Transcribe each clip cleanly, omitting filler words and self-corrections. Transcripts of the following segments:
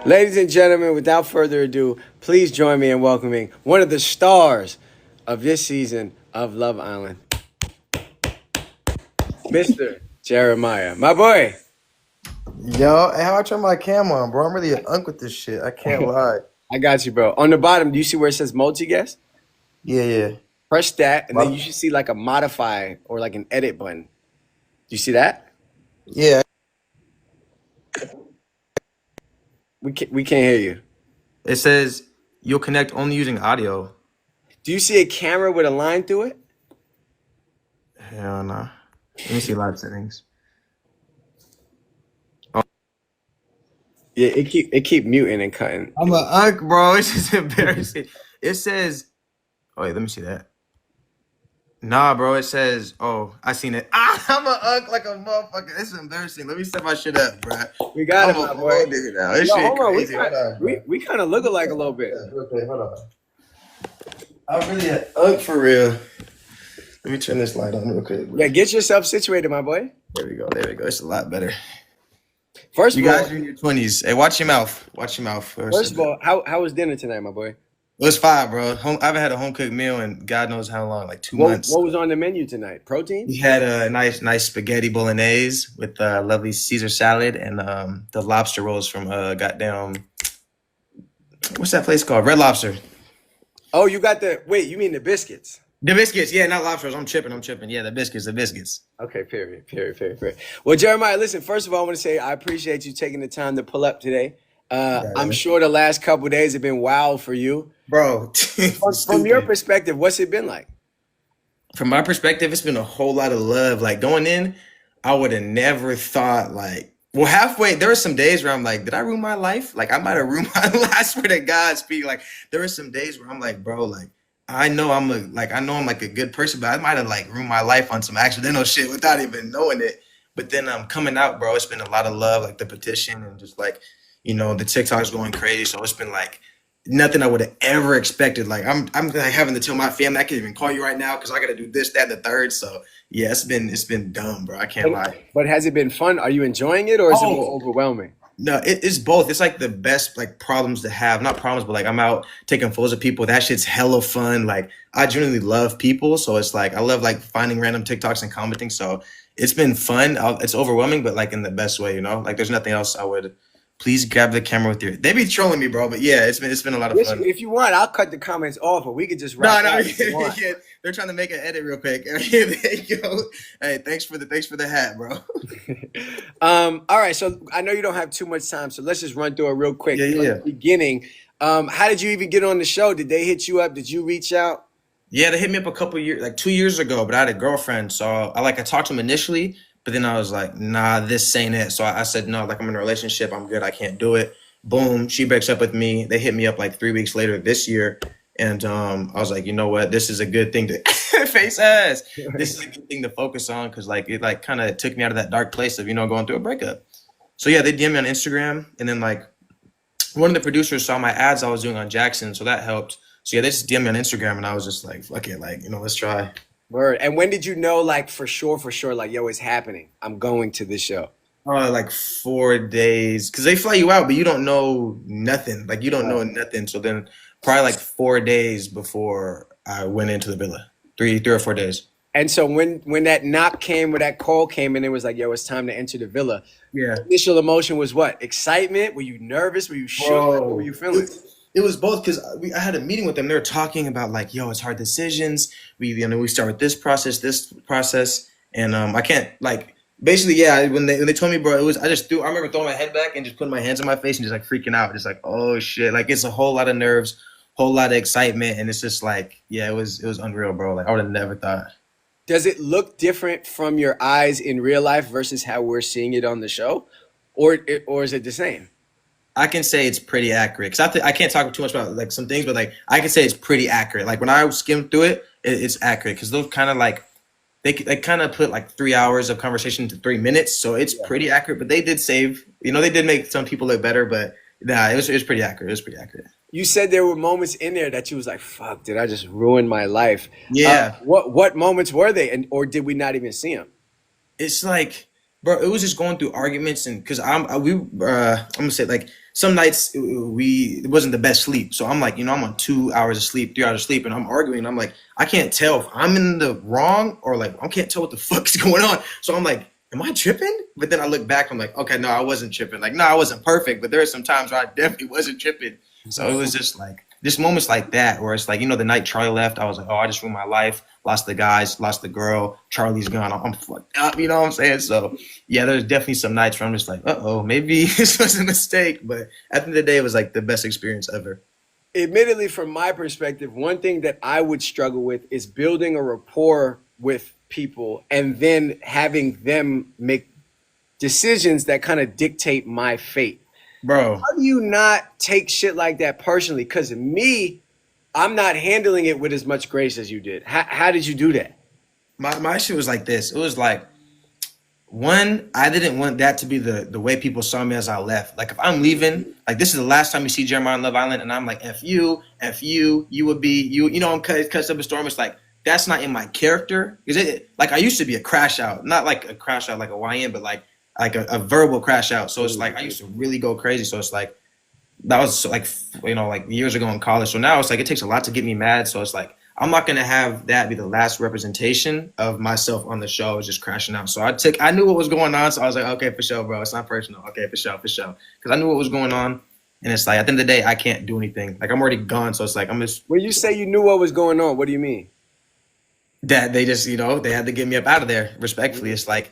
Ladies and gentlemen, without further ado, please join me in welcoming one of the stars of this season of Love Island, Mr. Jeremiah. My boy. Yo, hey, how I turn my camera on, bro? I'm really an unk with this shit. I can't lie. I got you, bro. On the bottom, do you see where it says multi-guest? Yeah. Press that, and then My- you should see like a modify or like an edit button. Do you see that? Yeah. We can't hear you. It says you'll connect only using audio. Do you see a camera with a line through it? Hell nah. Let me see live settings. Yeah, it keep muting and cutting. I'm an unk, bro. It's just embarrassing. It says, oh wait, let me see that. Nah, bro. It says, oh, I seen it. I'm an unk like a motherfucker. This is embarrassing. Let me set my shit up, bro. We got I'm it, my a boy. boy nigga now. This shit Hold on, crazy. Hold on, bro. we kind of look alike a little bit. Okay, hold on. I'm really an unk for real. Let me turn this light on real quick, bro. Yeah, get yourself situated, my boy. There we go. It's a lot better. First You of all, guys are in your 20s. Hey, watch your mouth. Watch your mouth. first of all, how was dinner tonight, my boy? It was fine, bro. I haven't had a home cooked meal in God knows how long, like 2 months. What was on the menu tonight? Protein? We had a nice spaghetti bolognese with lovely Caesar salad and the lobster rolls from goddamn, what's that place called? Red Lobster. Oh, you got wait, you mean the biscuits? The biscuits, yeah, not lobsters. I'm tripping. Yeah, the biscuits. Okay, period. Well, Jeremiah, listen, first of all, I want to say I appreciate you taking the time to pull up today. I'm sure the last couple of days have been wild for you. Bro, From your perspective, what's it been like? From my perspective, it's been a whole lot of love. Like going in, I would have never thought well, halfway, there were some days where I'm like, did I ruin my life? Like I might have ruined my life. I swear to God, Speedy. Like there were some days where I'm like, bro, like I know I'm like a good person, but I might have like ruined my life on some accidental shit without even knowing it. But then I'm coming out, bro. It's been a lot of love, like the petition and just like, the TikTok's going crazy. So it's been like nothing I would have ever expected. Like I'm like having to tell my family I can't even call you right now because I got to do this, that, and the third. So yeah, it's been dumb, bro. I can't lie. But has it been fun? Are you enjoying it, or is it more Oh. overwhelming? No, it's both. It's like the best like problems to have. Not problems, but like I'm out taking photos of people. That shit's hella fun. Like I genuinely love people. So it's like I love like finding random TikToks and commenting. So it's been fun. It's overwhelming, but like in the best way, Like there's nothing else I would. Please grab the camera with your. They be trolling me, bro. But yeah, it's been a lot of fun. If you want, I'll cut the comments off, or we could just wrap No, up if you want. yeah, they're trying to make an edit real quick. There you go. Hey, thanks for the hat, bro. All right, so I know you don't have too much time, so let's just run through it real quick. Yeah. From the beginning, how did you even get on the show? Did they hit you up? Did you reach out? Yeah, they hit me up a couple years, like 2 years ago, but I had a girlfriend. So I talked to him initially, but then I was like, nah, this ain't it. So I said, no, like I'm in a relationship. I'm good. I can't do it. Boom. She breaks up with me. They hit me up like 3 weeks later this year. And I was like, you know what? This is a good thing to face ass. This is a good thing to focus on because like it like kind of took me out of that dark place of, going through a breakup. So yeah, they DM me on Instagram. And then like one of the producers saw my ads I was doing on Jackson. So that helped. So yeah, they just DM me on Instagram and I was just like, fuck it, like, let's try. Word. And when did you know, like, for sure, like, yo, it's happening. I'm going to this show. Like 4 days, because they fly you out, but you don't know nothing. Like you don't know nothing. So then probably like 4 days before I went into the villa, three or 4 days. And so when that knock came, or that call came, and it was like, yo, it's time to enter the villa. Yeah. Initial emotion was what? Excitement? Were you nervous? Were you shook? What were you feeling? It was both because I had a meeting with them. They were talking about like, yo, it's hard decisions. We start with this process, and I can't like. Basically, yeah. When they told me, bro, I remember throwing my head back and just putting my hands on my face and just like freaking out, just like, oh shit, like it's a whole lot of nerves, whole lot of excitement, and it's just like, yeah, it was unreal, bro. Like I would have never thought. Does it look different from your eyes in real life versus how we're seeing it on the show, or is it the same? I can say it's pretty accurate because I can't talk too much about like some things, but like I can say it's pretty accurate. Like when I skimmed through it, it's accurate because those kind of like. They kind of put like 3 hours of conversation into 3 minutes, so it's pretty accurate. But they did save, they did make some people look better, but nah, it was pretty accurate. It was pretty accurate. You said there were moments in there that you was like, "Fuck, did I just ruin my life?" Yeah. What moments were they, or did we not even see them? It's like, bro, it was just going through arguments and because I'm gonna say like some nights it wasn't the best sleep. So I'm like, I'm on 2 hours of sleep, 3 hours of sleep, and I'm arguing. I'm like, I can't tell if I'm in the wrong or like I can't tell what the fuck is going on. So I'm like, am I tripping? But then I look back, I'm like, okay, no, I wasn't tripping. Like, no, I wasn't perfect, but there are some times where I definitely wasn't tripping. So it was just like just moments like that where it's like, the night Charlie left, I was like, oh, I just ruined my life, lost the guys, lost the girl, Charlie's gone, I'm fucked up, you know what I'm saying? So yeah, there's definitely some nights where I'm just like, maybe this was a mistake. But at the end of the day, it was like the best experience ever. Admittedly, from my perspective, one thing that I would struggle with is building a rapport with people and then having them make decisions that kind of dictate my fate. Bro, How do you not take shit like that personally? Because me, I'm not handling it with as much grace as you did. How did you do that? my shit was like this. It was like, one, I didn't want that to be the way people saw me as I left. Like if I'm leaving, like this is the last time you see Jeremiah on Love Island, and I'm like, F you, you would be, I'm cuts up a storm. It's like, that's not in my character. Is it? Like I used to be a crash out, not like a crash out like a YN, but like a verbal crash out. So it's like, I used to really go crazy. So it's like, that was like, like years ago in college. So now it's like, it takes a lot to get me mad. So it's like, I'm not going to have that be the last representation of myself on the show. I was just crashing out. So I knew what was going on. So I was like, okay, for sure, bro. It's not personal. Okay, for sure. Because I knew what was going on. And it's like, at the end of the day, I can't do anything. Like I'm already gone. So it's like, I'm just. When you say you knew what was going on, what do you mean? That they just, they had to get me up out of there respectfully. It's like,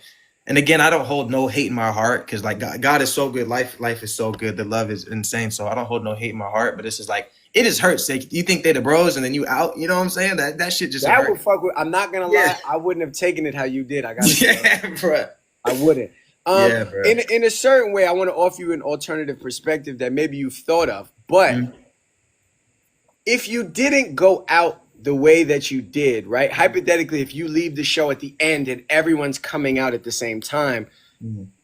and again, I don't hold no hate in my heart because like God is so good. Life is so good. The love is insane. So I don't hold no hate in my heart, but this is like, it just hurts. Like, you think they the bros and then you out, you know what I'm saying? That shit just That hurt. would fuck with, I'm not going to lie. I wouldn't have taken it how you did. I got Yeah, bro. I wouldn't. Yeah, bro. In a certain way, I want to offer you an alternative perspective that maybe you've thought of. But if you didn't go out the way that you did, right? Hypothetically, if you leave the show at the end and everyone's coming out at the same time,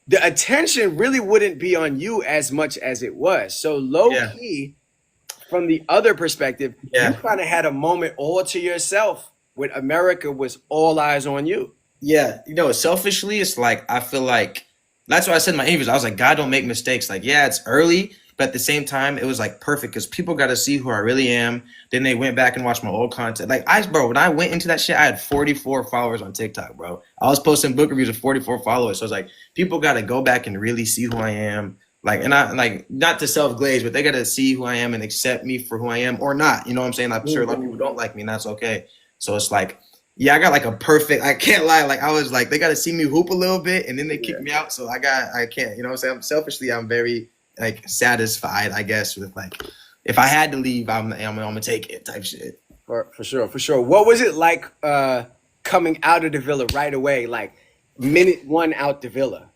the attention really wouldn't be on you as much as it was. So low key, from the other perspective, you kind of had a moment all to yourself when America was all eyes on you. Yeah, selfishly, it's like, I feel like, that's why I said in my interviews, I was like, God don't make mistakes. Like, yeah, it's early, but at the same time, it was like perfect because people got to see who I really am. Then they went back and watched my old content. Like, bro, when I went into that shit, I had 44 followers on TikTok, bro. I was posting book reviews of 44 followers. So it's like, people got to go back and really see who I am. Like, and I like, not to self-glaze, but they got to see who I am and accept me for who I am or not. You know what I'm saying? I'm sure a lot of people don't like me, and that's okay. So it's like, yeah, I got like a perfect, I can't lie. Like, I was like, they got to see me hoop a little bit and then they kick me out. So I can't, you know what I'm saying? Selfishly, I'm very like satisfied, I guess, with like, if I had to leave, I'm gonna take it type shit. For sure. What was it like coming out of the villa right away? Like minute one out the villa.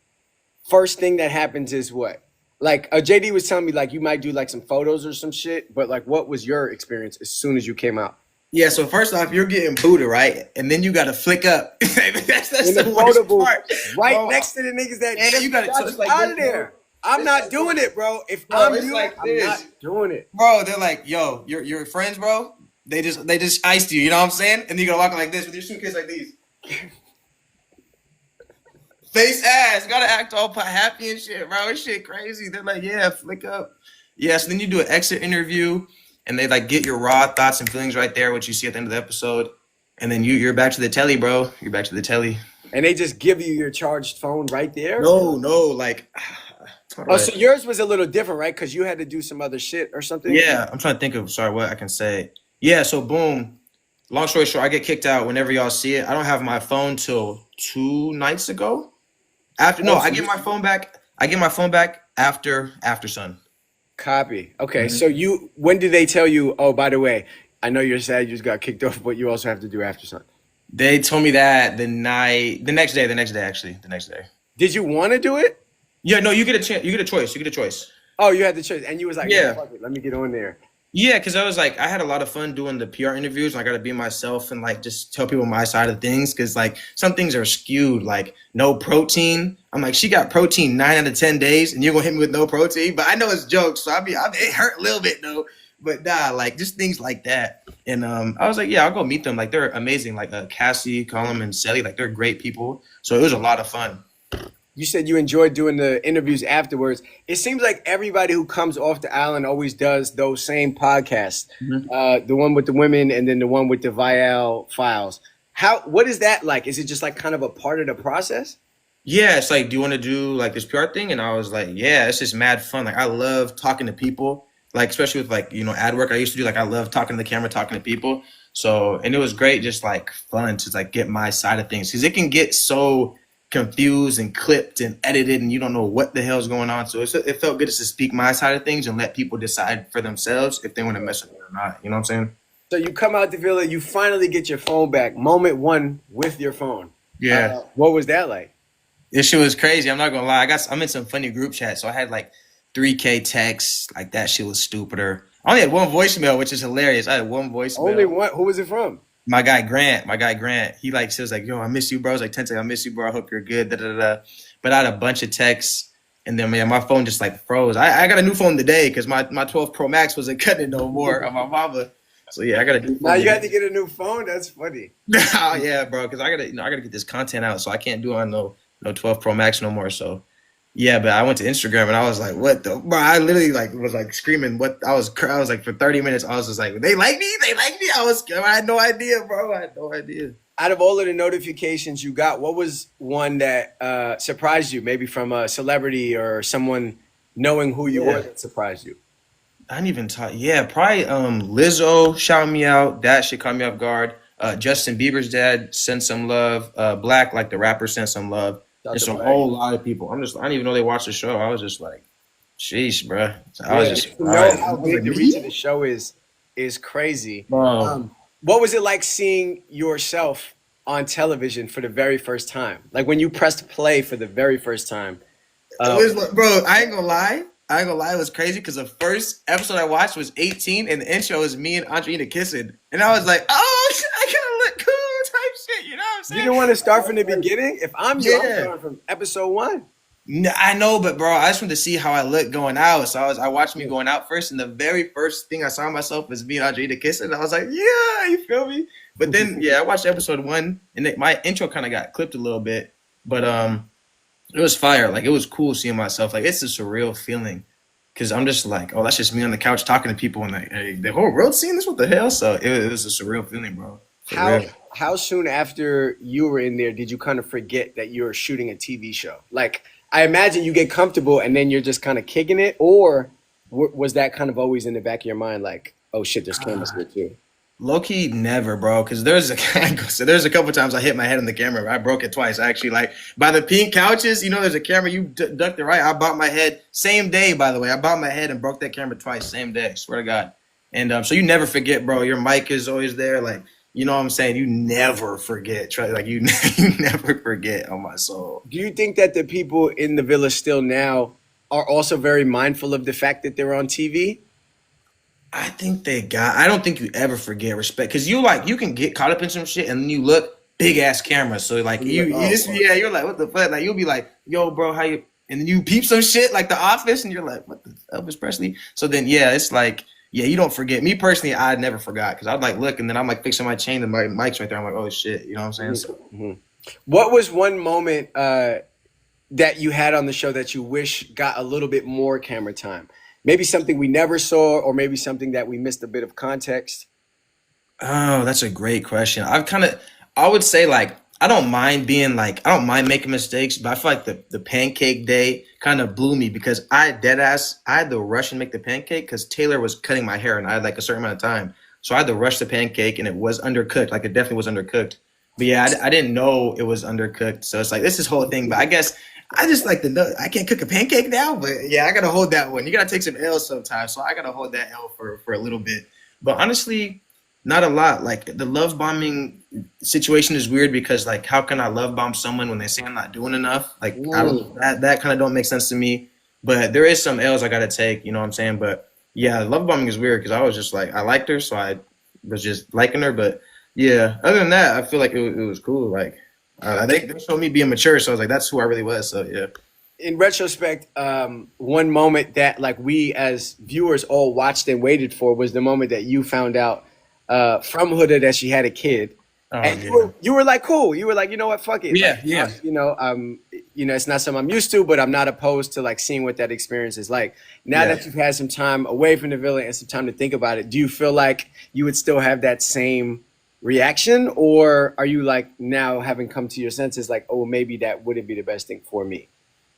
First thing that happens is what? Like JD was telling me like you might do like some photos or some shit, but like what was your experience as soon as you came out? Yeah, so first off, you're getting booted, right? And then you got to flick up. that's in the the photo worst booth, part. right Bro, next to the niggas that and you got got to you like out of there. I'm not like doing it, bro. If Bro, I'm it's you, like I'm this. not doing it. Bro, they're like, yo, your friends, bro. They just iced you. You know what I'm saying? And you gotta walk like this with your suitcase like these. Face ass, gotta act all happy and shit, bro. It's shit crazy. They're like, yeah, flick up. Yeah, so then you do an exit interview, and they like get your raw thoughts and feelings right there, what you see at the end of the episode, and then you're back to the telly, bro. You're back to the telly. And they just give you your charged phone right there? No, like. Oh, so yours was a little different, right? Because you had to do some other shit or something? Yeah, I'm trying to think of, what I can say. Yeah, so boom. Long story short, I get kicked out whenever y'all see it. I don't have my phone till 2 nights ago. I get my phone back. I get my phone back after Sun. Copy. Okay, so when did they tell you, oh, by the way, I know you're sad you just got kicked off, but you also have to do After Sun? They told me that the next day. Did you want to do it? Yeah, no, you get a chance. You get a choice. Oh, you had the choice, and you was like, yeah, fuck it, let me get on there. Yeah, because I was like, I had a lot of fun doing the PR interviews. And I got to be myself and like just tell people my side of things. Because like some things are skewed, like no protein. I'm like, she got protein 9 out of 10 days, and you're gonna hit me with no protein. But I know it's jokes, so it hurt a little bit though. But nah, like just things like that. And I was like, yeah, I'll go meet them. Like they're amazing. Like Cassie, Colin, and Chelley, like they're great people. So it was a lot of fun. you said you enjoyed doing the interviews afterwards. It seems like everybody who comes off the island always does those same podcasts. The one with the women and then the one with the Vial files. What is that like? Is it just like kind of a part of the process? Yeah, it's like, do you want to do like this PR thing? And I was like, yeah, it's just mad fun. Like, I love talking to people, like, especially with like, ad work I used to do. Like, I love talking to the camera, talking to people. So, and it was great, just like fun to like get my side of things, because it can get so confused and clipped and edited and you don't know what the hell's going on. So it felt good just to speak my side of things and let people decide for themselves if they want to mess with it or not. You know what I'm saying? So you come out the villa, you finally get your phone back. Moment one with your phone. Yeah. What was that like? This shit was crazy. I'm not gonna lie. I'm in some funny group chats. So I had like 3K texts. Like, that shit was stupider. I only had one voicemail, which is hilarious. I had one voicemail. Only one? Who was it from? My guy Grant. He was like, yo, I miss you, bro. I was like, Tente, I miss you, bro. I hope you're good. Da, da, da, da. But I had a bunch of texts, and then my phone just like froze. I got a new phone today because my 12 Pro Max wasn't cutting it no more on my mama. So yeah, I got a new phone. Now you had to get a new phone? That's funny. Oh yeah, bro, because I gotta get this content out, so I can't do it on no 12 Pro Max no more. So yeah, but I went to Instagram and I was like, what the, bro? I literally like was like screaming. I was like for 30 minutes. I was just like, they like me. I had no idea, bro. I had no idea. Out of all of the notifications you got, what was one that surprised you? Maybe from a celebrity or someone knowing who you were that surprised you? I didn't even talk. Yeah, probably Lizzo shouted me out. That shit caught me off guard. Justin Bieber's dad sent some love. Black, like the rapper, sent some love. It's a whole lot of people. I didn't even know they watched the show. I was just like, sheesh, bro. So I was just, how big the reach of the show is crazy. What was it like seeing yourself on television for the very first time? Like when you pressed play for the very first time. It was, bro, I ain't gonna lie. It was crazy because the first episode I watched was 18 and the intro was me and Adrina kissing. And I was like, oh, I gotta look cool type shit. You know what I'm saying? You didn't want to start from the beginning? If I'm you, I'm starting from episode 1. No, I know, but bro, I just wanted to see how I looked going out. So I watched me going out first, and the very first thing I saw myself was me and Adrina kissing. And I was like, yeah, you feel me? But then, I watched episode 1, and my intro kind of got clipped a little bit. But it was fire. Like, it was cool seeing myself. Like, it's a surreal feeling. Because I'm just like, oh, that's just me on the couch talking to people, and like, hey, the whole world's seeing this? What the hell? So it was a surreal feeling, bro. How soon after you were in there did you kind of forget that you were shooting a TV show? Like, I imagine you get comfortable and then you're just kind of kicking it, or was that kind of always in the back of your mind, like, oh shit, there's cameras here too? Low-key never, bro, because there's a couple times I hit my head on the camera. I broke it twice, actually. Like, by the pink couches, there's a camera. You ducked it right. I bopped my head. Same day, by the way. I bopped my head and broke that camera twice. Same day. Swear to God. And so you never forget, bro. Your mic is always there. Like, you know what I'm saying? You never forget. You never forget, on my soul. Do you think that the people in the villa still now are also very mindful of the fact that they're on TV? I think I don't think you ever forget respect, because you can get caught up in some shit and then you look big ass camera. So like you're like, what the fuck? Like, you'll be like, yo, bro, how you? And then you peep some shit like The Office, and you're like, what the Elvis Presley? So then it's like, you don't forget. Me personally, I never forgot, because I'd like look and then I'm like fixing my chain and my mic's right there. I'm like, oh shit, you know what I'm saying? So, what was one moment that you had on the show that you wish got a little bit more camera time? Maybe something we never saw, or maybe something that we missed a bit of context. Oh, that's a great question. I would say, like, I don't mind making mistakes, but I feel like the pancake day kind of blew me, because I had to rush and make the pancake because Taylor was cutting my hair and I had like a certain amount of time. So I had to rush the pancake, and it was undercooked. Like, it definitely was undercooked. But yeah, I didn't know it was undercooked. So it's like, this whole thing. But I guess I just like to know I can't cook a pancake now, but I gotta hold that one. You gotta take some L's sometimes, so I gotta hold that L for a little bit. But honestly, not a lot. Like, the love bombing situation is weird, because like, how can I love bomb someone when they say I'm not doing enough? Like, that kind of don't make sense to me. But there is some L's I gotta take, you know what I'm saying? But yeah, love bombing is weird, because I was just like, I liked her, so I was just liking her. But yeah, other than that, I feel like it was cool. Like, they showed me being mature, so I was like, that's who I really was. So yeah. In retrospect, one moment that like we as viewers all watched and waited for was the moment that you found out from Huda that she had a kid. And you were like, cool. You were like, you know what, fuck it. Yeah, like, it's not something I'm used to, but I'm not opposed to like seeing what that experience is like. Now that you've had some time away from the villa and some time to think about it, do you feel like you would still have that same reaction, or are you like now having come to your senses like, oh, maybe that wouldn't be the best thing for me?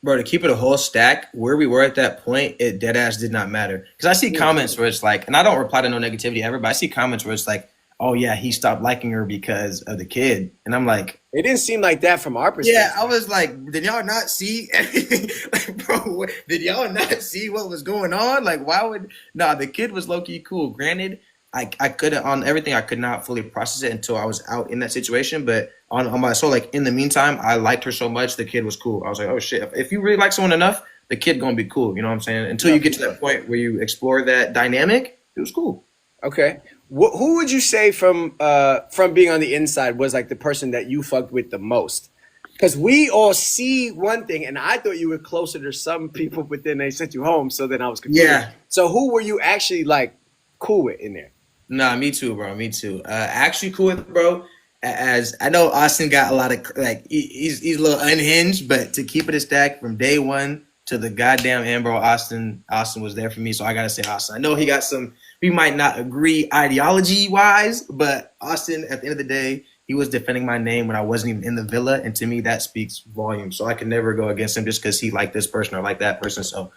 Bro, to keep it a whole stack, where we were at that point, it dead ass did not matter. Because I see comments where it's like, and I don't reply to no negativity ever, but I see comments where it's like, oh yeah, he stopped liking her because of the kid. And I'm like, it didn't seem like that from our perspective. Yeah, I was like, did y'all not see anything? Like, bro, did y'all not see what was going on? Like, why would, nah, the kid was low-key cool. Granted, I couldn't, on everything, I could not fully process it until I was out in that situation. But on my soul, like in the meantime, I liked her so much, the kid was cool. I was like, oh shit, if you really like someone enough, the kid gonna be cool. You know what I'm saying? Until you get to that point where you explore that dynamic, it was cool. Okay. Who would you say from being on the inside was like the person that you fucked with the most? Because we all see one thing, and I thought you were closer to some people, but then they sent you home, so then I was confused. Yeah. So who were you actually like cool with in there? Nah, me too, bro. Me too. Actually cool with, bro. As I know, Austin got a lot of like he's a little unhinged, but to keep it a stack from day one to the goddamn end, bro, Austin was there for me. So I gotta say Austin. I know he got some. We might not agree ideology wise, but Austin, at the end of the day, he was defending my name when I wasn't even in the villa, and to me that speaks volumes. So I can never go against him just because he liked this person or like that person. So,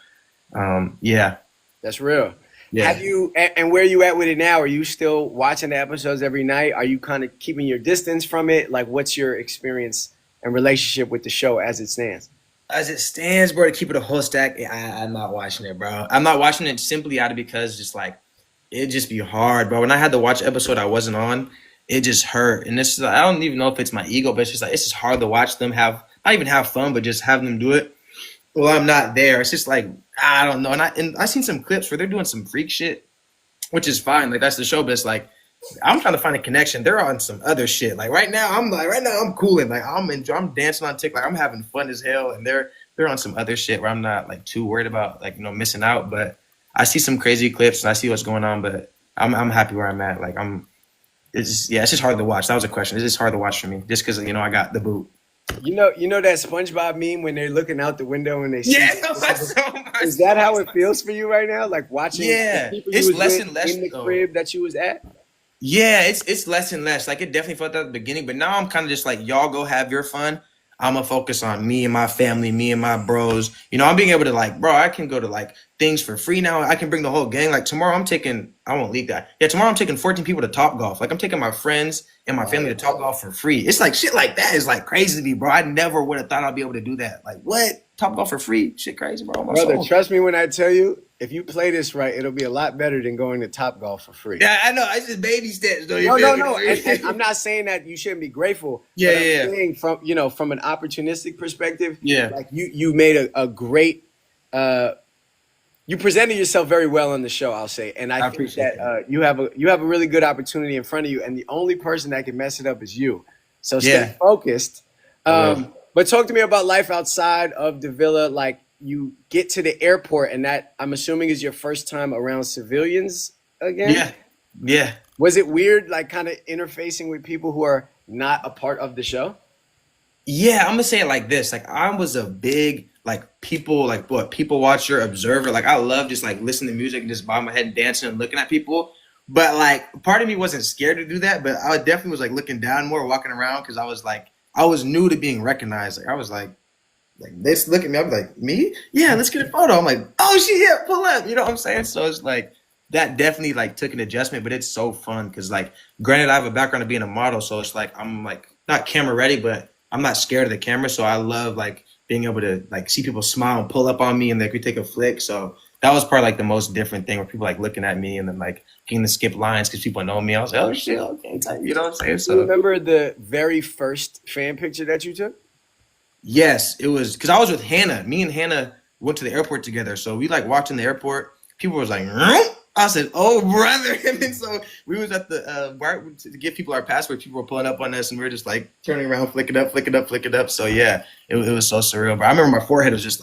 yeah, that's real. Yeah. Have you, and where are you at with it now? Are you still watching the episodes every night? Are you kind of keeping your distance from it? Like, what's your experience and relationship with the show as it stands? As it stands, bro, to keep it a whole stack, I'm not watching it, bro. I'm not watching it simply out of because just like it'd just be hard, bro. When I had to watch an episode I wasn't on, it just hurt. And this is, I don't even know if it's my ego, but it's just like it's just hard to watch them not even have fun, but just have them do it. Well, I'm not there. It's just like I don't know. And I seen some clips where they're doing some freak shit, which is fine. Like that's the show, but it's like I'm trying to find a connection. They're on some other shit. Like right now I'm cooling. Like I'm dancing on TikTok. I'm having fun as hell, and they're on some other shit where I'm not like too worried about like missing out. But I see some crazy clips and I see what's going on. But I'm happy where I'm at. Like it's just hard to watch. That was a question. It's just hard to watch for me just because I got the boot. You know that SpongeBob meme when they're looking out the window and they see. Yeah, is that how it feels for you right now? Like watching people it's less and less in the crib that you was at? Yeah, it's less and less. Like it definitely felt that at the beginning, but now I'm kind of just like, y'all go have your fun. I'm gonna focus on me and my family, me and my bros. I'm being able to like, bro, I can go to like things for free now. I can bring the whole gang. Like tomorrow I won't leak that. Yeah, tomorrow I'm taking 14 people to Top Golf. Like I'm taking my friends and my family to Top Golf for free. It's like shit like that is like crazy to me, bro. I never would have thought I'd be able to do that. Like what? Top Golf for free? Shit crazy, bro. Brother, trust me when I tell you, if you play this right, it'll be a lot better than going to Top Golf for free. Yeah, I know. It's just baby steps, though. No. And I'm not saying that you shouldn't be grateful. Yeah, but yeah. I'm saying from an opportunistic perspective, yeah, like you made a great. You presented yourself very well on the show, I'll say, and I think that you have a really good opportunity in front of you, and the only person that can mess it up is you. So stay focused. But talk to me about life outside of the villa. Like you get to the airport, and that I'm assuming is your first time around civilians again. Yeah. Was it weird, like kind of interfacing with people who are not a part of the show? Yeah, I'm gonna say it like this. Like I was a big people watcher, observer. Like I love just like listening to music and just bobbing my head and dancing and looking at people. But like part of me wasn't scared to do that, but I definitely was like looking down more, walking around because I was new to being recognized. Like I was like this look at me. I'm like, me? Yeah, let's get a photo. I'm like, oh shit, yeah, pull up. You know what I'm saying? So it's like that definitely like took an adjustment, but it's so fun because like granted I have a background of being a model, so it's like I'm like not camera ready, but I'm not scared of the camera. So I love like being able to like see people smile and pull up on me and they could take a flick. So that was probably like the most different thing where people like looking at me and then like getting to skip lines because people know me. I was like, oh shit, okay, you know what I'm saying? So do you remember the very first fan picture that you took? Yes, it was because I was with Hannah. Me and Hannah went to the airport together. So we like walked in the airport. People was like, "Ruh?" I said, oh brother. And then so we was at the bar to give people our passport. People were pulling up on us and we were just like turning around, flick it up. So yeah, it was so surreal. But I remember my forehead was just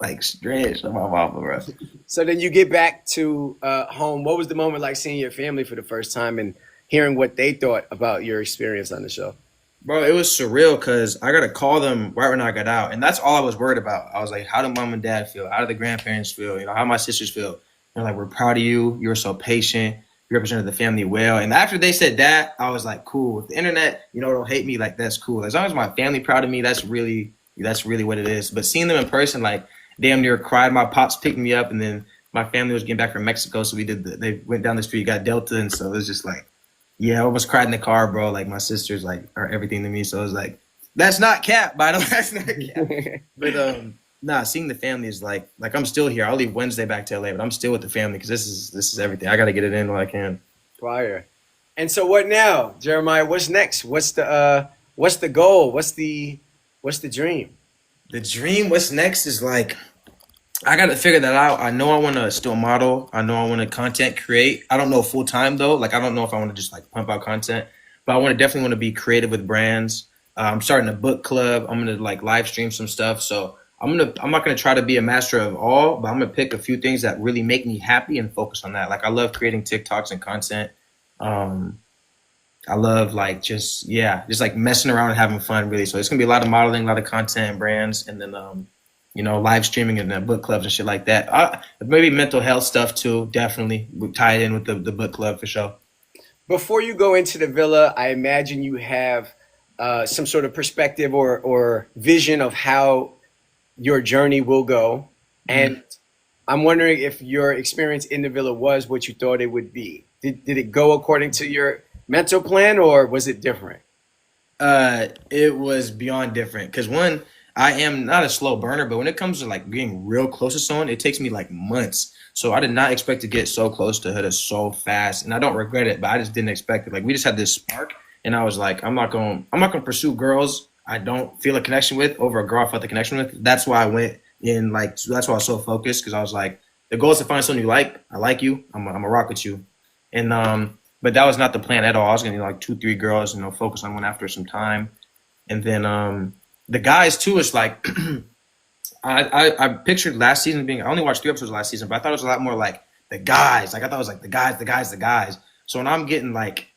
like stretched on my mouth, bro. So then you get back to home. What was the moment like seeing your family for the first time and hearing what they thought about your experience on the show? Bro, it was surreal because I got to call them right when I got out. And that's all I was worried about. I was like, how do mom and dad feel? How do the grandparents feel? You know, how do my sisters feel? They're like, we're proud of you. You were so patient. You represented the family well. And after they said that, I was like, cool. If the internet, you know, don't hate me, like, that's cool. As long as my family proud of me, that's really what it is. But seeing them in person, like, damn near cried. My pops picked me up, and then my family was getting back from Mexico. So they went down the street, got Delta. And so it was just like, yeah, I almost cried in the car, bro. Like, my sisters, like, are everything to me. So it was like, that's not cap, by the way. That's not cap. But nah, seeing the family is like I'm still here. I'll leave Wednesday back to LA, but I'm still with the family because this is everything. I got to get it in while I can. Fire. And so what now, Jeremiah? What's next? What's the goal? What's the dream? The dream, what's next is like, I got to figure that out. I know I want to still model. I know I want to content create. I don't know full time though. Like, I don't know if I want to just like pump out content, but I definitely want to be creative with brands. I'm starting a book club. I'm going to like live stream some stuff. So I'm not going to try to be a master of all, but I'm going to pick a few things that really make me happy and focus on that. Like, I love creating TikToks and content. I love like just like messing around and having fun really. So it's going to be a lot of modeling, a lot of content and brands, and then, you know, live streaming and book clubs and shit like that. Maybe mental health stuff too. Definitely tied in with the book club for sure. Before you go into the villa, I imagine you have some sort of perspective or vision of how your journey will go. And I'm wondering if your experience in the villa was what you thought it would be. Did it go according to your mental plan, or was it different? It was beyond different because one, I am not a slow burner, but when it comes to like getting real close to someone, it takes me like months. So I did not expect to get so close to Huda so fast, and I don't regret it, but I just didn't expect it. Like, we just had this spark, and I was like, I'm not gonna pursue girls I don't feel a connection with over a girl I felt a connection with. That's why I went in like, that's why I was so focused, because I was like, the goal is to find someone you like. I like you. I'm gonna rock with you, and but that was not the plan at all. I was gonna do like 2-3 girls, you know, focus on one after some time, and then the guys too is like, I pictured last season being, I only watched 3 episodes last season, but I thought it was a lot more like the guys. Like, I thought it was like the guys. So when I'm getting like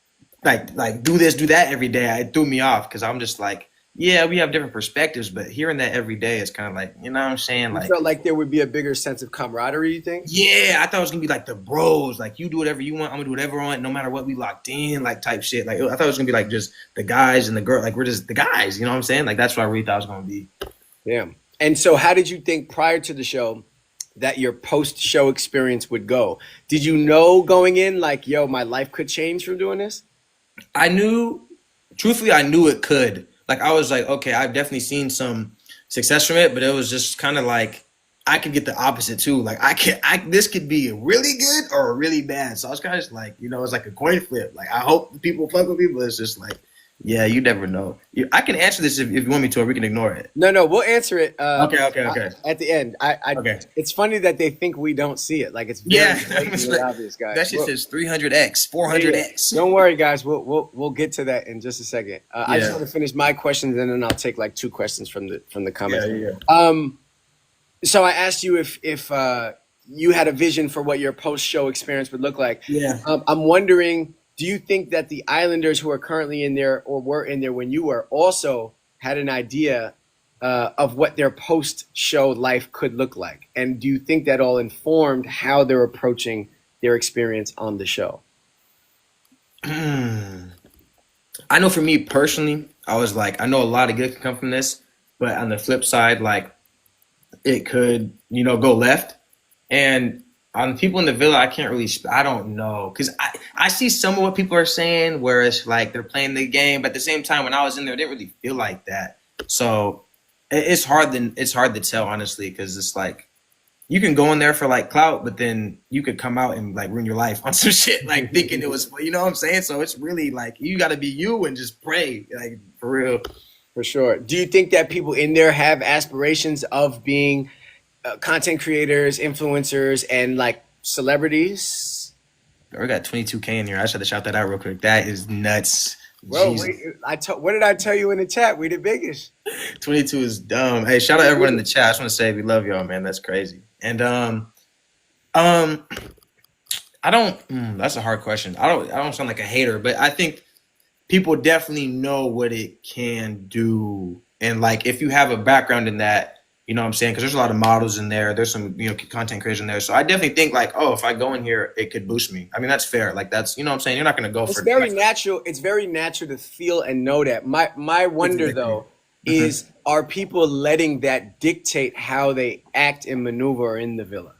do this, do that every day, it threw me off because I'm just like, yeah, we have different perspectives, but hearing that every day is kind of like, you know what I'm saying? You Like, felt like there would be a bigger sense of camaraderie, you think? yeah, I thought it was gonna be like the bros, like, you do whatever you want, I'm gonna do whatever I want, no matter what, we locked in, like, type shit. Like, I thought it was gonna be like just the guys and the girl, like, we're just the guys, you know what I'm saying? Like, that's what I really thought it was gonna be. Yeah. And so how did you think prior to the show that your post-show experience would go? Did you know going in, like, yo, my life could change from doing this? Truthfully, I knew it could. Like, I was like, okay, I've definitely seen some success from it, but it was just kind of like, I could get the opposite too. Like, this could be really good or really bad. So I was kind of just like, you know, it's like a coin flip. Like, I hope people fuck with me, but it's just like, yeah, you never know. I can answer this if you want me to, or we can ignore it. No, we'll answer it. Okay. At the end. Okay. It's funny that they think we don't see it. Like, it's Yeah, very obvious, guys. that shit says 300x, 400x. Don't worry, guys. We'll get to that in just a second. I just want to finish my questions, and then I'll take like 2 questions from the comments. Yeah. So I asked you if you had a vision for what your post-show experience would look like. Yeah. I'm wondering, do you think that the Islanders who are currently in there or were in there when you were also had an idea of what their post-show life could look like? And do you think that all informed how they're approaching their experience on the show? I know for me personally, I was like, I know a lot of good can come from this, but on the flip side, like, it could, you know, go left. And on people in the villa, I don't know. Because I see some of what people are saying where it's like they're playing the game. But at the same time, when I was in there, it didn't really feel like that. So it's hard to tell, honestly, because it's like, you can go in there for like clout, but then you could come out and like ruin your life on some shit, like thinking it was, you know what I'm saying? So it's really like, you got to be you and just pray, like, for real. For sure. Do you think that people in there have aspirations of being content creators, influencers, and like celebrities? We got 22K in here. I just had to shout that out real quick. That is nuts. Bro, what did I tell you in the chat? We the biggest. 22 is dumb. Hey, shout out everyone in the chat. I just want to say we love y'all, man. That's crazy. And I don't. That's a hard question. I don't sound like a hater, but I think people definitely know what it can do. And like, if you have a background in that, you know what I'm saying? Because there's a lot of models in there. There's some, content creators in there. So I definitely think like, oh, if I go in here, it could boost me. I mean, that's fair. Like that's, you know what I'm saying? You're not going to go It's for very like, natural. It's very natural to feel and know that. My wonder though is, are people letting that dictate how they act and maneuver in the villa?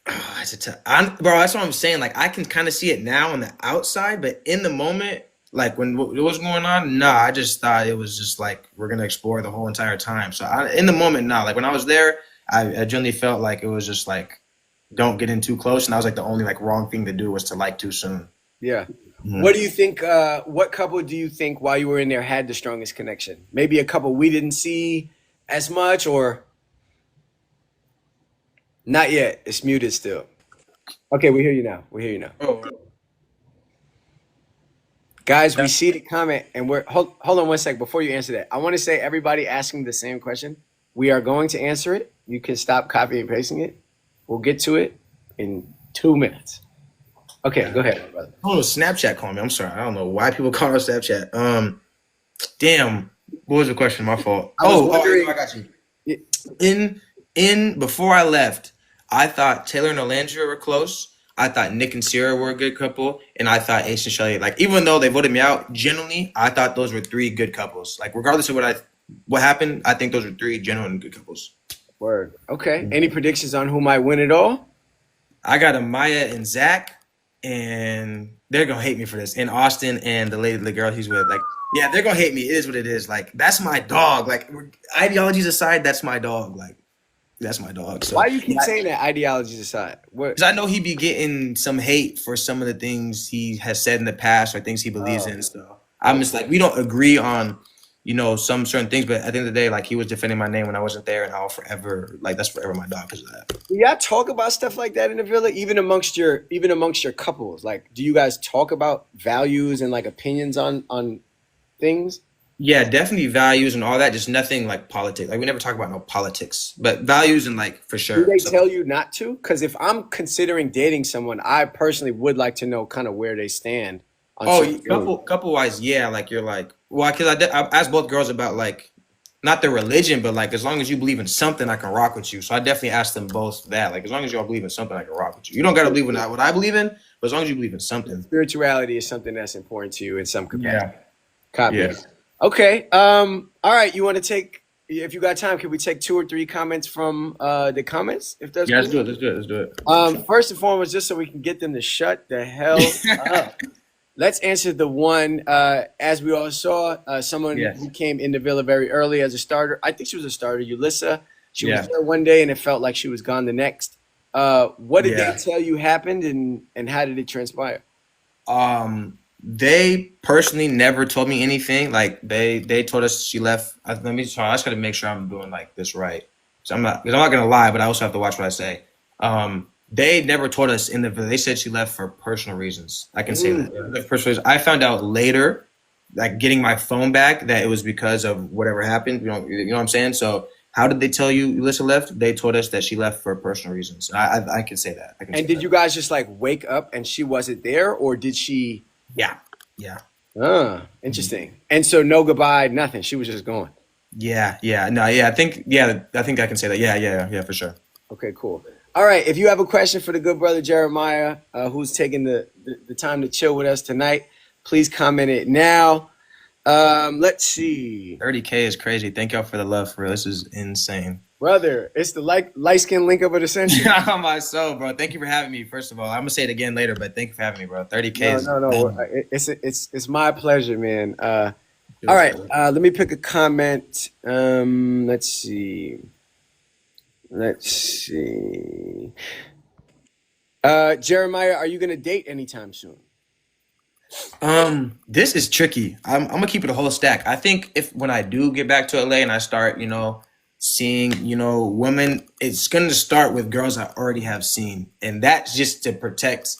bro, that's what I'm saying. Like I can kind of see it now on the outside, but in the moment, like when it was going on, nah, I just thought it was just like we're gonna explore the whole entire time. So in the moment, nah. Like when I was there, I generally felt like it was just like don't get in too close, and I was like the only like wrong thing to do was to like too soon. Yeah. What do you think? What couple do you think while you were in there had the strongest connection? Maybe a couple we didn't see as much, or not yet. It's muted still. Okay, we hear you now. We hear you now. Oh, Guys, we see the comment, and hold on one sec before you answer that. I want to say everybody asking the same question. We are going to answer it. You can stop copying and pasting it. We'll get to it in 2 minutes. Okay, go ahead, brother. oh, Snapchat calling me. I'm sorry. I don't know why people call us Snapchat. Damn. What was the question? My fault. I got you. In before I left, I thought Taylor and Olandria were close. I thought Nick and Sierra were a good couple, and I thought Ace and Chelley. Like even though they voted me out, genuinely, I thought those were 3 good couples. Like regardless of what happened, I think those were 3 genuine good couples. Word. Okay. Any predictions on who might win it all? I got Amaya and Zach, and they're gonna hate me for this. And Austin and the girl he's with, like, yeah, they're gonna hate me. It is what it is. Like that's my dog. Like ideologies aside, that's my dog. Like. That's my dog. So why do you keep saying that, ideologies aside? Because I know he be getting some hate for some of the things he has said in the past or things he believes in. So I'm just like, we don't agree on, some certain things. But at the end of the day, like he was defending my name when I wasn't there, and I'll forever, like that's forever my dog because of that. Do y'all talk about stuff like that in the villa, even amongst your couples? Like, do you guys talk about values and like opinions on things? Yeah, definitely values and all that. Just nothing like politics. Like we never talk about no politics, but values and like for sure. Do they tell you not to? Because if I'm considering dating someone, I personally would like to know kind of where they stand. Couple wise, yeah. Like you're like, well, because I asked both girls about like not their religion, but like as long as you believe in something, I can rock with you. So I definitely asked them both that. Like as long as y'all believe in something, I can rock with you. You don't got to believe in what I believe in, but as long as you believe in something. Spirituality is something that's important to you in some capacity. Yeah. Copy. Yeah. Okay. All right. You want to take? If you got time, can we take 2 or 3 comments from the comments? If that's Yeah, cool? let's do it. First and foremost, just so we can get them to shut the hell up. Let's answer the one. As we all saw, someone who came in the villa very early as a starter. I think she was a starter. Elisa. She was there one day, and it felt like she was gone the next. What did they tell you happened, and how did it transpire? They personally never told me anything. Like they told us she left. I just gotta make sure I'm doing like this right. So I'm not gonna lie, but I also have to watch what I say. They never told us in the. They said she left for personal reasons. I can say that. Personal reasons. I found out later, like getting my phone back, that it was because of whatever happened. You know what I'm saying. So how did they tell you Elisa left? They told us that she left for personal reasons. I can say that. And did you guys just like wake up and she wasn't there, or did she? Yeah. Interesting. And so no goodbye, nothing. She was just gone. Yeah. I think I can say that. Yeah, for sure. Okay, cool. All right. If you have a question for the good brother Jeremiah, who's taking the time to chill with us tonight, please comment it now. Let's see. 30K is crazy. Thank y'all for the love, for real. This is insane. Brother, it's the light skin link up of the century. Oh my soul, bro. Thank you for having me. First of all, I'm gonna say it again later, but thank you for having me, bro. 30K. No. It's my pleasure, man. All right. Let me pick a comment. Let's see. Jeremiah, are you gonna date anytime soon? This is tricky. I'm gonna keep it a whole stack. I think when I do get back to LA and I start, seeing, women, it's going to start with girls I already have seen. And that's just to protect,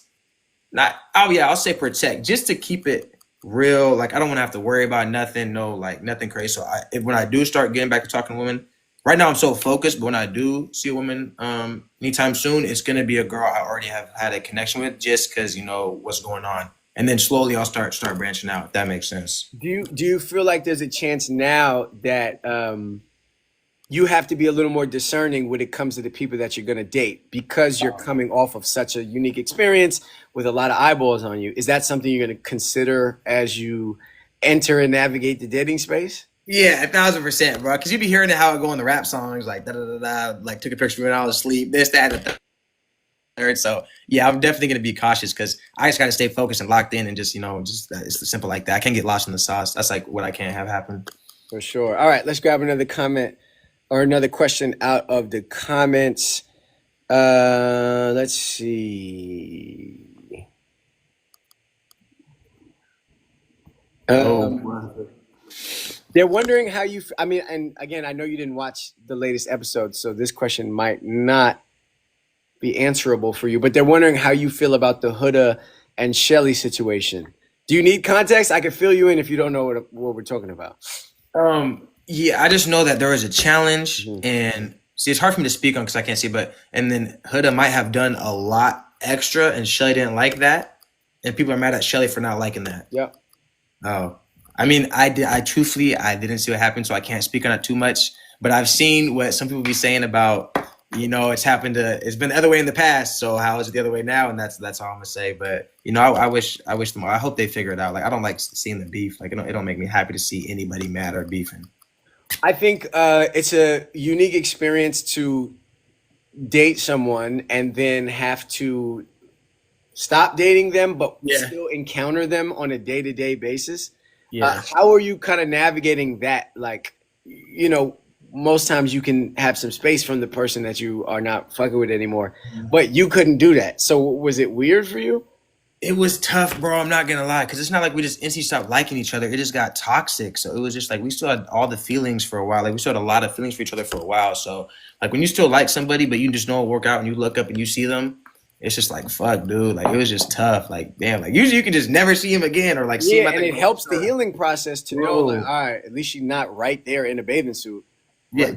I'll say protect, just to keep it real. Like, I don't want to have to worry about nothing, nothing crazy. So when I do start getting back to talking to women, right now I'm so focused, but when I do see a woman anytime soon, it's going to be a girl I already have had a connection with, just because, what's going on. and then slowly I'll start branching out. If that makes sense. Do you feel like there's a chance now that you have to be a little more discerning when it comes to the people that you're going to date because you're coming off of such a unique experience with a lot of eyeballs on you? Is that something you're going to consider as you enter and navigate the dating space? Yeah, 1,000%, bro. Because you be hearing how it go in the rap songs, like da da da da, like took a picture when I was asleep, this, that, and the third. So yeah, I'm definitely gonna be cautious because I just gotta stay focused and locked in and just it's simple like that. I can't get lost in the sauce. That's like what I can't have happen. For sure. All right, let's grab another comment or another question out of the comments. Let's see. They're wondering how you, I mean, and again, I know you didn't watch the latest episode, so this question might not be answerable for you, but they're wondering how you feel about the Huda and Shelley situation. Do you need context? I can fill you in if you don't know what we're talking about. Yeah, I just know that there was a challenge, and see, it's hard for me to speak on because I can't see, and then Huda might have done a lot extra, and Shelley didn't like that, and people are mad at Shelley for not liking that. Yep. Oh, I mean, I truthfully, I didn't see what happened, so I can't speak on it too much, but I've seen what some people be saying about, it's been the other way in the past, so how is it the other way now? And that's all I'm gonna say. But I wish them. I hope they figure it out. Like, I don't like seeing the beef. Like, it don't make me happy to see anybody mad or beefing. I think it's a unique experience to date someone and then have to stop dating them, but still encounter them on a day-to-day basis. Yeah. How are you kind of navigating that? Like, most times you can have some space from the person that you are not fucking with anymore, but you couldn't do that. So was it weird for you? It was tough, bro. I'm not gonna lie, because it's not like we just instantly stopped liking each other. It just got toxic. So it was just like we still had all the feelings for a while. Like, we still had a lot of feelings for each other for a while. So like, when you still like somebody, but you just know it work out, and you look up and you see them, it's just like, fuck, dude. Like, it was just tough. Like, damn. Like, usually you can just never see him again, or like see him. And it helps the healing process to know, like, all right, at least she's not right there in a bathing suit. Yeah,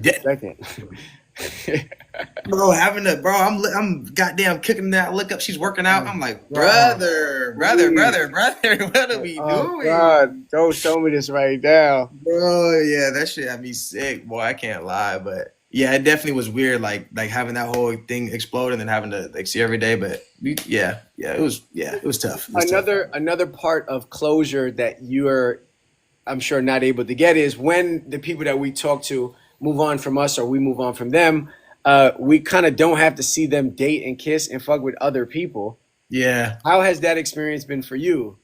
bro, I'm goddamn kicking that look up. She's working out. I'm like, brother, what are we doing? God, don't show me this right now, bro. Yeah, that shit had me sick, boy. I can't lie, but yeah, it definitely was weird. Like having that whole thing explode and then having to like see every day. But it was tough. Another part of closure that you're, I'm sure, not able to get is when the people that we talk to move on from us or we move on from them, we kind of don't have to see them date and kiss and fuck with other people. Yeah. How has that experience been for you,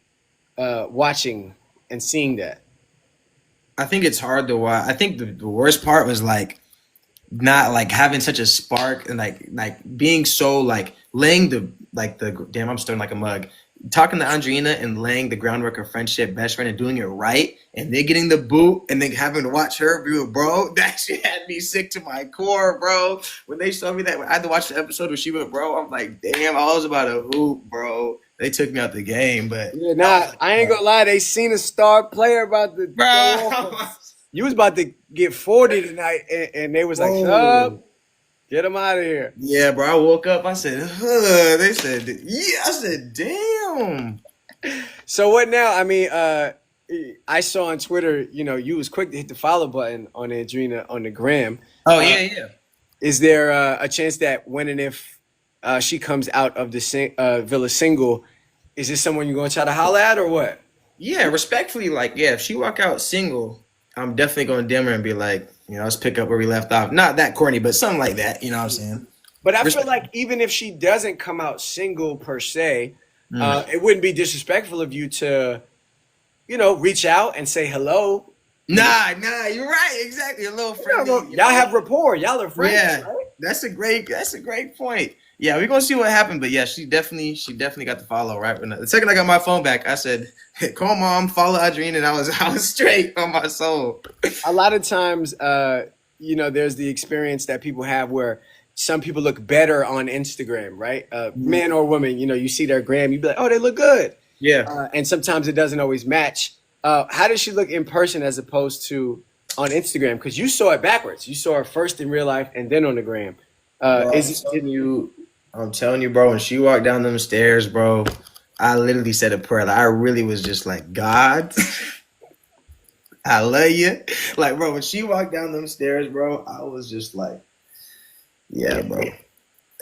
watching and seeing that? I think it's hard to watch. I think the worst part was like not like having such a spark and like being so like laying the damn, I'm stirring like a mug. Talking to Adrina and laying the groundwork of friendship, best friend, and doing it right, and then getting the boot, and then having to watch her do it, bro. That shit had me sick to my core, bro. When they showed me that, when I had to watch the episode where she went, bro, I'm like, damn, I was about to hoop, bro. They took me out the game, but I ain't gonna lie, they seen a star player about to bro. You was about to get 40 tonight, and they was like, "Up, get him out of here." Yeah, bro. I woke up. I said, "Huh." They said, "Yeah." I said, "Damn." So what now? I mean, I saw on Twitter, you was quick to hit the follow button on Adrina on the gram. Oh yeah. Is there a chance that when and if she comes out of the Villa single, is this someone you're gonna try to holler at or what? Yeah, respectfully, if she walk out single, I'm definitely gonna DM her and be like, let's pick up where we left off. Not that corny, but something like that. You know what I'm saying? But I feel like even if she doesn't come out single per se, it wouldn't be disrespectful of you to, reach out and say hello. Nah, you're right. Exactly. A little friendly. Y'all have rapport. Y'all are friends. Yeah, right? That's a great point. Yeah, we're gonna see what happened. But yeah, she definitely got the follow right. The second I got my phone back, I said, hey, call mom, follow Adrina, and I was straight on my soul. A lot of times, there's the experience that people have where some people look better on Instagram, right? Man or woman, you see their gram, you be like, oh, they look good. Yeah. And sometimes it doesn't always match. How does she look in person as opposed to on Instagram? Because you saw it backwards. You saw her first in real life and then on the gram. I'm telling you, bro, when she walked down them stairs, bro, I literally said a prayer. Like, I really was just like, God, I love you. Like, bro, when she walked down them stairs, bro, I was just like, yeah, bro.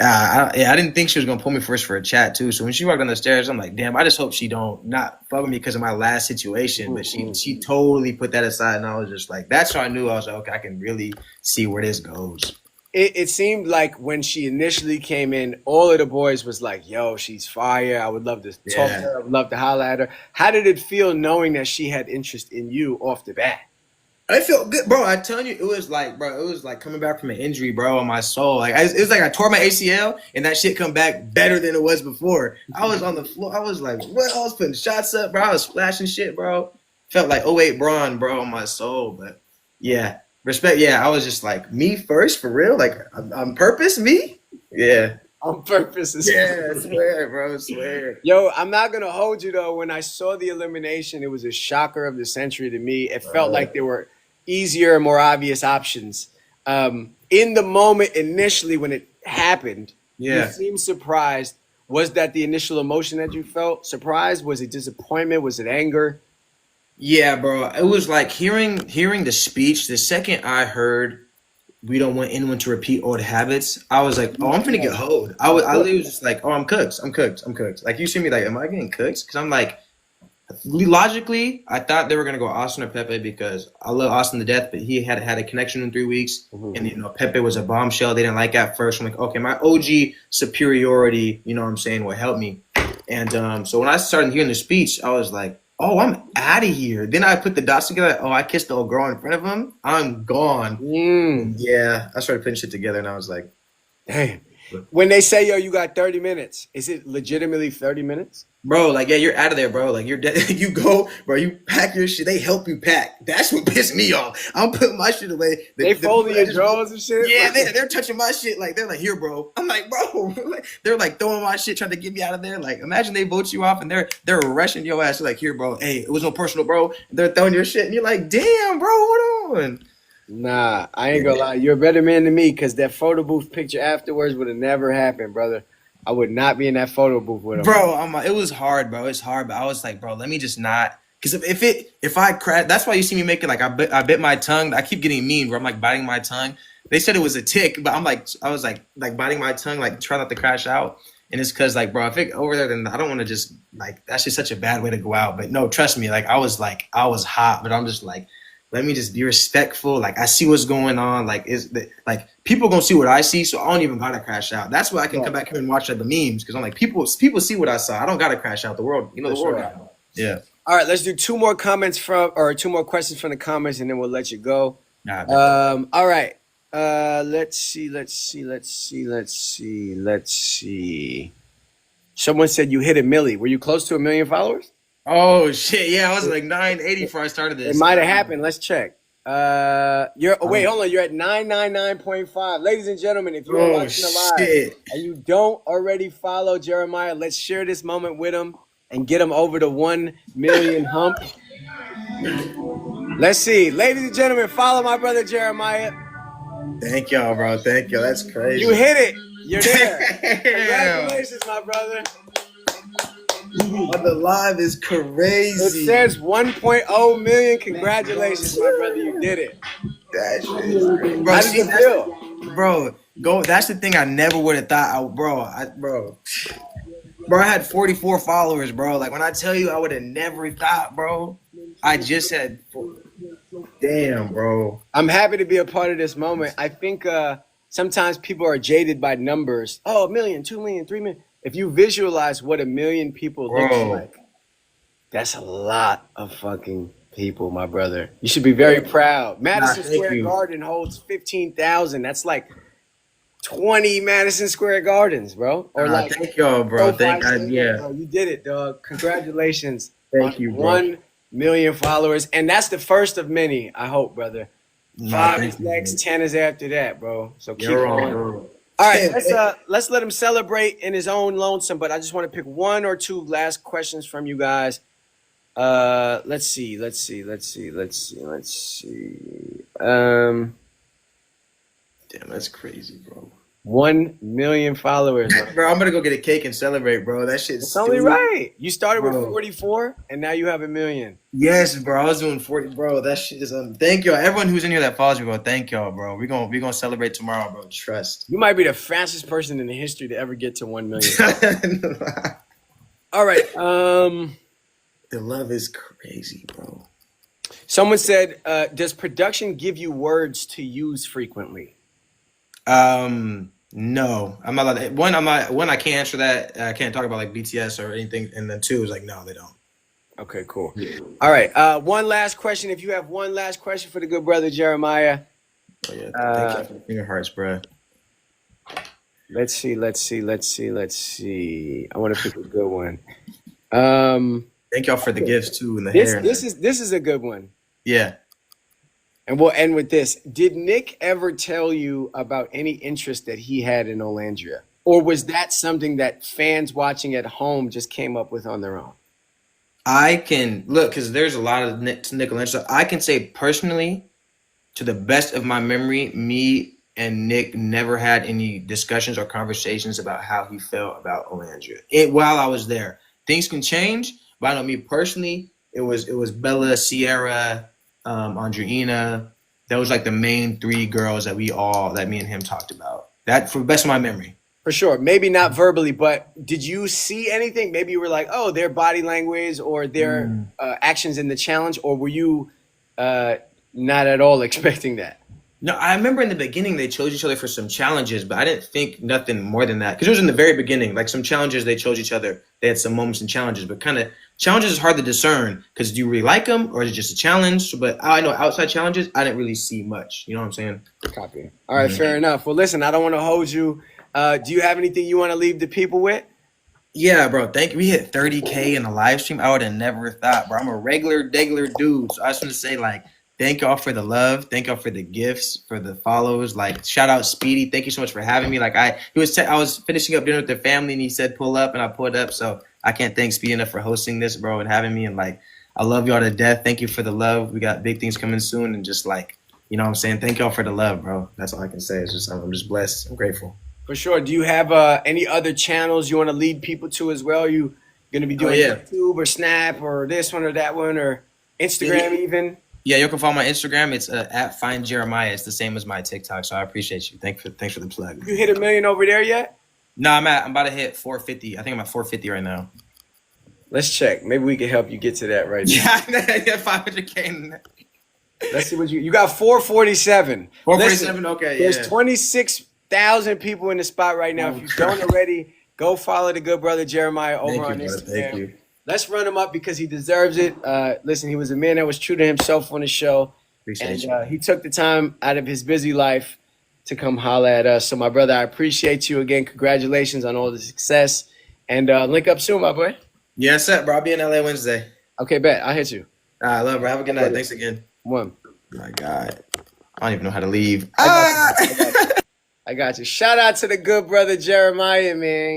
I didn't think she was gonna pull me first for a chat too. So when she walked down the stairs, I'm like, damn, I just hope she don't not fuck with me because of my last situation. But she totally put that aside, and I was just like, that's how I knew. I was like, okay, I can really see where this goes. It seemed like when she initially came in, all of the boys was like, yo, she's fire. I would love to talk to her. I would love to holler at her. How did it feel knowing that she had interest in you off the bat? I felt good, bro. I'm telling you, it was like, bro, it was like coming back from an injury, bro, on my soul. Like, it was like I tore my ACL, and that shit come back better than it was before. I was on the floor. I was like, what? I was putting shots up, bro. I was splashing shit, bro. Felt like '08 Braun, bro, on my soul. But yeah, respect. Yeah, I was just like, me first, for real. Like, on purpose, me. Yeah. On purpose. Yeah, swear, bro, swear. Yo, I'm not going to hold you, though. When I saw the elimination, it was a shocker of the century to me. It felt like there were easier, more obvious options. In the moment, initially, when it happened, you seemed surprised. Was that the initial emotion that you felt? Surprise? Was it disappointment? Was it anger? Yeah, bro. It was like hearing the speech. The second I heard we don't want anyone to repeat old habits, I was like, oh, I'm finna get hoed. I literally was just like, oh, I'm cooked. I'm cooked. I'm cooked. Like, you see me like, am I getting cooked? Because I'm like, logically, I thought they were gonna go Austin or Pepe because I love Austin to death, but he had a connection in 3 weeks, and you know Pepe was a bombshell. They didn't like at first. I'm like, okay, my OG superiority, you know what I'm saying, will help me. And so when I started hearing the speech, I was like, oh, I'm out of here. Then I put the dots together. Oh, I kissed the old girl in front of him. I'm gone. Yeah, I started putting shit together, and I was like, damn. When they say, yo, you got 30 minutes, is it legitimately 30 minutes? Bro, like, yeah, you're out of there, bro. Like, you're dead. You go, bro, you pack your shit. They help you pack. That's what pissed me off. I'm putting my shit away. They folding your drawers and shit? Yeah, they're touching my shit. Like, they're like, here, bro. I'm like, bro. They're like throwing my shit, trying to get me out of there. Like, imagine they vote you off and they're rushing your ass. They're like, here, bro. Hey, it was no personal, bro. They're throwing your shit. And you're like, damn, bro, hold on. Nah, I ain't gonna lie. You're a better man than me because that photo booth picture afterwards would have never happened, brother. I would not be in that photo booth with him. Bro, it was hard, bro. It's hard, but I was like, bro, let me just not. Because if I crash, that's why you see me making like I bit my tongue. I keep getting mean where I'm like biting my tongue. They said it was a tick, but I was like biting my tongue, like try not to crash out. And it's because like, bro, if it over there, then I don't want to just like, that's just such a bad way to go out. But no, trust me, like I was hot, but I'm just like, let me just be respectful. Like I see what's going on. Like like people gonna see what I see, so I don't even gotta crash out. That's why I can come back here and watch like the memes because I'm like people see what I saw. I don't gotta crash out. The world, you know, the world. Right. Yeah. All right, let's do two more questions from the comments, and then we'll let you go. All right. Let's see. Someone said you hit a milli. Were you close to 1 million followers? Oh shit! Yeah, I was like 980 before I started this. It might have happened. Let's check. Hold on. You're at 999.5. Ladies and gentlemen, if you're watching live and you don't already follow Jeremiah, let's share this moment with him and get him over the 1 million hump. Let's see. Ladies and gentlemen, follow my brother Jeremiah. Thank y'all, bro. Thank you. That's crazy. You hit it. You're there. Congratulations, my brother. The live is crazy. It says 1.0 million. Congratulations, my brother. You did it. That shit is crazy. Bro, how does it feel? Bro, that's the thing I never would have thought. Bro, I had 44 followers, bro. Like, when I tell you I would have never thought, bro. I just had... Damn, bro. I'm happy to be a part of this moment. I think sometimes people are jaded by numbers. Oh, 1 million, 2 million, 3 million. If you visualize what 1 million people looks like, that's a lot of fucking people, my brother. You should be very proud. Madison Square Garden holds 15,000. That's like 20 Madison Square Gardens, bro. Or like, thank y'all, bro. Thank God, yeah. Bro, you did it, dog. Congratulations. Thank you, bro. 1 million followers, and that's the first of many. I hope, brother. 5 is next, 10 is after that, bro. So keep going. All right, let's let him celebrate in his own lonesome, but I just want to pick 1 or 2 last questions from you guys. Let's see. Damn, that's crazy, bro. 1 million followers. Bro, I'm gonna go get a cake and celebrate, bro. That shit's It's only stupid. right. You started with Bro. 44, and now you have 1 million. Yes, bro. I was doing 40, bro. That shit is thank y'all. Everyone who's in here that follows me, bro. Thank y'all, bro. We gonna celebrate tomorrow, bro. Trust. You might be the fastest person in the history to ever get to 1 million. All right. The love is crazy, bro. Someone said, does production give you words to use frequently? No, I'm not allowed to, one, I can't answer that. I can't talk about like BTS or anything. And then two is like, no, they don't. Okay, cool. All right. One last question. If you have one last question for the good brother Jeremiah. Oh yeah. Thank you for the finger hearts, bro. Let's see. I want to pick a good one. Thank y'all for the gifts too and the hair. This is a good one. Yeah. And we'll end with this. Did Nick ever tell you about any interest that he had in Olandria? Or was that something that fans watching at home just came up with on their own? I can look because there's a lot of Nick and so I can say personally, to the best of my memory, me and Nick never had any discussions or conversations about how he felt about Olandria. While I was there, things can change, but I know me personally, it was Bella, Sierra, Adrina. That was like the main three girls that me and him talked about. That for the best of my memory. For sure. Maybe not verbally, but did you see anything? Maybe you were like, oh, their body language or their actions in the challenge, or were you not at all expecting that? No, I remember in the beginning they chose each other for some challenges, but I didn't think nothing more than that. Because it was in the very beginning, like some challenges they chose each other. They had some moments and challenges, but kind of challenges is hard to discern because do you really like them or is it just a challenge? But I know outside challenges, I didn't really see much. You know what I'm saying? Copy. All right, fair enough. Well, listen, I don't want to hold you. Do you have anything you want to leave the people with? Yeah, bro. Thank you. We hit 30K in a live stream. I would have never thought, bro. I'm a regular dude. So I just want to say, like, thank y'all for the love. Thank y'all for the gifts, for the follows. Like, shout out Speedy. Thank you so much for having me. Like, I was finishing up dinner with the family, and he said pull up, and I pulled up. So I can't thank Speedy enough for hosting this, bro, and having me. And like, I love y'all to death. Thank you for the love. We got big things coming soon, and just like, you know what I'm saying? Thank y'all for the love, bro. That's all I can say. It's just I'm just blessed. I'm grateful. For sure. Do you have any other channels you want to lead people to as well? You going to be doing YouTube or Snap or this one or that one or Instagram even? Yeah, you can follow my Instagram. It's at Find Jeremiah. It's the same as my TikTok, so I appreciate you. Thanks for the plug. You hit 1 million over there yet? No, I'm about to hit 450. I think I'm at 450 right now. Let's check. Maybe we can help you get to that right now. Yeah, 500K. Let's see what you got. 447. 447. Okay, yeah. There's 26,000 people in the spot right now. If you don't already, go follow the good brother Jeremiah over on Instagram. Thank you. Let's run him up because he deserves it. Listen, he was a man that was true to himself on the show. Appreciate you. He took the time out of his busy life to come holler at us. So, my brother, I appreciate you again. Congratulations on all the success. And link up soon, my boy. Yes, sir, bro. I'll be in LA Wednesday. Okay, bet. I'll hit you. All right, love, bro. Have a good night. Thanks again. One. My God. I don't even know how to leave. I got you. Shout out to the good brother Jeremiah, man.